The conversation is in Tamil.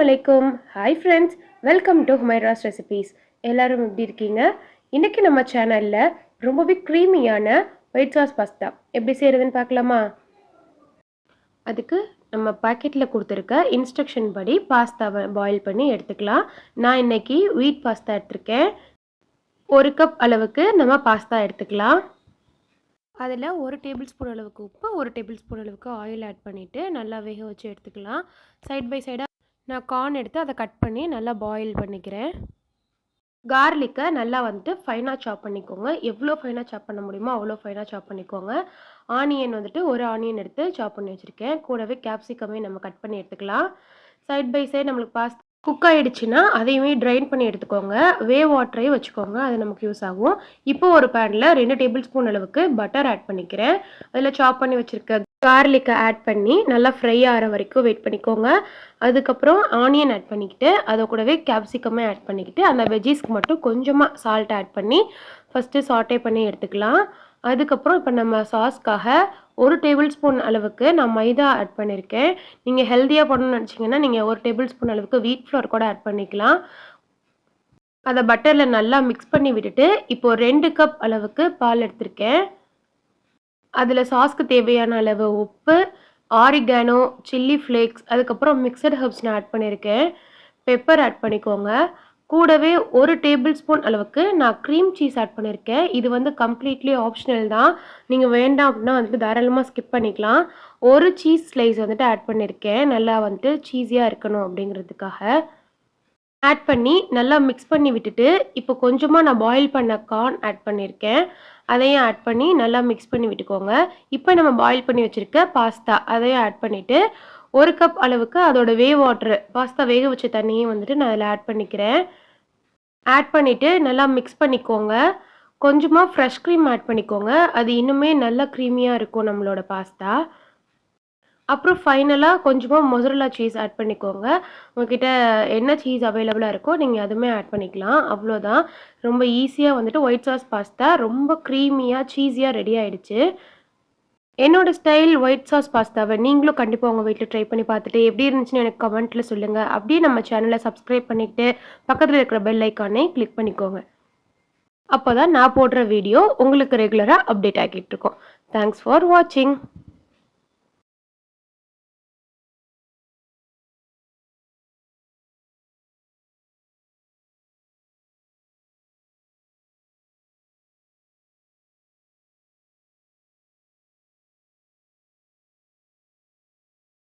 அலைக்கும். Hi friends, welcome to Humaira's recipes. எல்லாரும் எப்படி இருக்கீங்க? இன்றைக்கி நம்ம சேனலில் ரொம்பவே க்ரீமியான ஒயிட் சாஸ் பாஸ்தா எப்படி செய்கிறதுன்னு பார்க்கலாமா? அதுக்கு நம்ம பாக்கெட்டில் கொடுத்துருக்க இன்ஸ்ட்ரக்ஷன் படி பாஸ்தாவை பாயில் பண்ணி எடுத்துக்கலாம். நான் இன்றைக்கி வீட் பாஸ்தா எடுத்திருக்கேன். 1 கப் அளவுக்கு நம்ம பாஸ்தா எடுத்துக்கலாம். அதில் 1 டேபிள் ஸ்பூன் அளவுக்கு உப்பு, 1 டேபிள் ஸ்பூன் அளவுக்கு ஆயில் ஆட் பண்ணிவிட்டு நல்லா வேக வச்சு எடுத்துக்கலாம். சைட் பை சைடாக நான் கார்ன் எடுத்து அதை கட் பண்ணி நல்லா பாயில் பண்ணிக்கிறேன். கார்லிக்கை நல்லா ஃபைனாக சாப் பண்ணிக்கோங்க. எவ்வளோ ஃபைனாக சாப் பண்ண முடியுமோ அவ்வளோ ஃபைனாக சாப் பண்ணிக்கோங்க. ஆனியன் 1 ஆனியன் எடுத்து சாப் பண்ணி வச்சுருக்கேன். கூடவே கேப்சிகமே நம்ம கட் பண்ணி எடுத்துக்கலாம். சைட் பை சைடு நம்மளுக்கு பாஸ்தா குக் ஆகிடுச்சுன்னா அதையுமே ட்ரைன் பண்ணி எடுத்துக்கோங்க. வாட்டரையும் வச்சுக்கோங்க, அது நமக்கு யூஸ் ஆகும். இப்போ ஒரு பேனில் 2 டேபிள் ஸ்பூன் அளவுக்கு பட்டர் ஆட் பண்ணிக்கிறேன். அதில் சாப் பண்ணி வச்சுருக்க கார்லிக்கை ஆட் பண்ணி நல்லா ஃப்ரை ஆகிற வரைக்கும் வெயிட் பண்ணிக்கோங்க. அதுக்கப்புறம் ஆனியன் ஆட் பண்ணிக்கிட்டு அதை கூடவே கேப்சிகமே ஆட் பண்ணிக்கிட்டு அந்த வெஜ்ஜீஸ்க்கு மட்டும் கொஞ்சமாக சால்ட் ஆட் பண்ணி ஃபஸ்ட்டு சாட்டே பண்ணி எடுத்துக்கலாம். அதுக்கப்புறம் இப்போ நம்ம சாஸ்க்காக 1 டேபிள் ஸ்பூன் அளவுக்கு நான் மைதா ஆட் பண்ணியிருக்கேன். நீங்கள் ஹெல்த்தியாக பண்ணணும்னு நினச்சிங்கன்னா நீங்கள் 1 டேபிள் ஸ்பூன் அளவுக்கு வீட் ஃப்ளோர் கூட ஆட் பண்ணிக்கலாம். அதை பட்டரில் நல்லா மிக்ஸ் பண்ணி விட்டுட்டு இப்போது 2 கப் அளவுக்கு பால் எடுத்திருக்கேன். அதில் சாஸ்க்கு தேவையான அளவு உப்பு, ஆரிகானோ, சில்லி ஃப்ளேக்ஸ், அதுக்கப்புறம் மிக்சட் ஹெர்ப்ஸ் நான் ஆட் பண்ணியிருக்கேன். பெப்பர் ஆட் பண்ணிக்கோங்க. கூடவே 1 டேபிள் ஸ்பூன் அளவுக்கு நான் க்ரீம் சீஸ் ஆட் பண்ணியிருக்கேன். இது கம்ப்ளீட்லி ஆப்ஷனல் தான். நீங்கள் வேண்டாம் அப்படின்னா தாராளமாக ஸ்கிப் பண்ணிக்கலாம். 1 சீஸ் ஸ்லைஸ் ஆட் பண்ணியிருக்கேன். நல்லா சீஸியாக இருக்கணும் அப்படிங்கிறதுக்காக ஆட் பண்ணி நல்லா மிக்ஸ் பண்ணி விட்டுட்டு இப்போ கொஞ்சமாக நான் பாயில் பண்ண கார்ன் ஆட் பண்ணியிருக்கேன். அதையும் ஆட் பண்ணி நல்லா மிக்ஸ் பண்ணி விட்டுக்கோங்க. இப்போ நம்ம பாயில் பண்ணி வச்சுருக்க பாஸ்தா அதையும் ஆட் பண்ணிவிட்டு 1 கப் அளவுக்கு அதோட வாட்டர் பாஸ்தா வேக வச்ச தண்ணியும் நான் அதில் ஆட் பண்ணிக்கிறேன். ஆட் பண்ணிவிட்டு நல்லா மிக்ஸ் பண்ணிக்கோங்க. கொஞ்சமாக ஃப்ரெஷ் க்ரீம் ஆட் பண்ணிக்கோங்க. அது இன்னுமே நல்லா க்ரீமியாக இருக்கும் நம்மளோட பாஸ்தா. அப்புறம் ஃபைனலாக கொஞ்சமாக மொசரல்லா சீஸ் ஆட் பண்ணிக்கோங்க. உங்ககிட்ட என்ன சீஸ் அவைலபிளாக இருக்கோ நீங்கள் அதுவுமே ஆட் பண்ணிக்கலாம். அவ்வளோதான். ரொம்ப ஈஸியாக ஒயிட் சாஸ் பாஸ்தா ரொம்ப க்ரீமியாக சீஸியாக ரெடி ஆகிடுச்சு. என்னோடய ஸ்டைல் ஒயிட் சாஸ் பாஸ்தாவை நீங்களும் கண்டிப்பாக உங்கள் வீட்டில் ட்ரை பண்ணி பார்த்துட்டு எப்படி இருந்துச்சுன்னு எனக்கு கமெண்ட்டில் சொல்லுங்கள். அப்படியே நம்ம சேனலை சப்ஸ்கிரைப் பண்ணிவிட்டு பக்கத்தில் இருக்கிற பெல் ஐக்கானை கிளிக் பண்ணிக்கோங்க. அப்போ தான் நான் போடுற வீடியோ உங்களுக்கு ரெகுலராக அப்டேட் ஆகிட்டு இருக்கோம். தேங்க்ஸ் ஃபார் வாட்சிங்.